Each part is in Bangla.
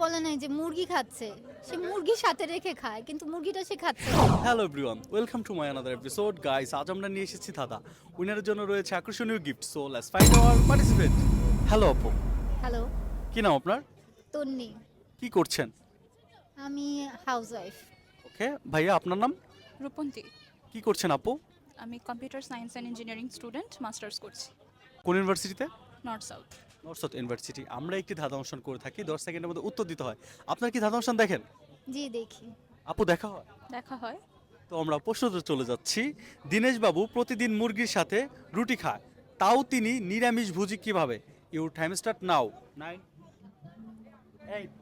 বলে নাই যে মুরগি খাচ্ছে, সে মুরগির সাথে রেখে খায়, কিন্তু মুরগিটা সে খাচ্ছে না। Hello everyone, welcome to my another episode guys. আজ আমরা নিয়ে এসেছি দাদা। উইনারের জন্য রয়েছে আকর্ষণীয় gift. So let's find hour participant. Hello আপু, হ্যালো, কি নাম আপনার? তন্নি। কি করছেন? আমি হাউসওয়াইফ। ওকে ভাইয়া, আপনার নাম? রূপন্তী। কি করছেন আপু? আমি computer science and engineering student, masters করছি কোন ইউনিভার্সিটিতে? North south. North south university. আমরা একটি ধাঁধা অনুষ্ঠান করে থাকি, 10 সেকেন্ডের মধ্যে উত্তর দিতে হয়। আপনার কি ধাঁধা অনুষ্ঠান দেখেন? জি দেখি। আপু দেখা হয়? দেখা হয়। তো আমরা প্রশ্নতে চলে যাচ্ছি। দীনেশ বাবু প্রতিদিন মুরগির সাথে রুটি খায়, তাও তিনি নিরামিষ ভুজি কিভাবে? Your time start now. 9 8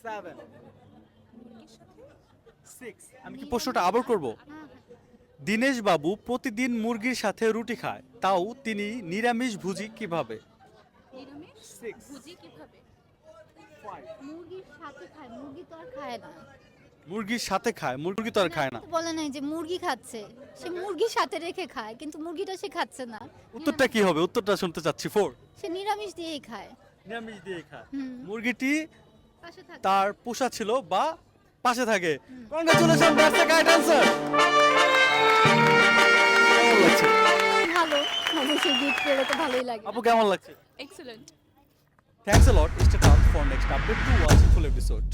7 6। আমি কি প্রশ্নটা আবার করব? দীনেশ বাবু প্রতিদিন মুরগির সাথে রুটি খায়, তাও তিনি নিরামিষ ভুজি কিভাবে? নিরামিষ 6 ভুজি কিভাবে? 5। মুরগির সাথে খায়, মুরগি তো আর খায় না। মুরগির সাথে খায়, মুরগি তো আর খায় না। বলে নাই যে মুরগি খাচ্ছে, সে মুরগির সাথে রেখে খায়, কিন্তু মুরগিটা সে খাচ্ছে না। উত্তরটা কি হবে? উত্তরটা শুনতে চাচ্ছি। 4। সে নিরামিষ দিয়েই খায়। নিরামিষ দিয়ে খায়। হুম। মুরগিটি পাশে থাকে। তার পোষা ছিল বা পাশে থাকে। Congratulation, that's the correct answer. কেমন লাগছে ভালো, অবশ্যই গিফট পেলে তো ভালোই লাগে। আপু? কেমন লাগছে? Excellent. Thanks a lot. Stay town for next update to watch full episode.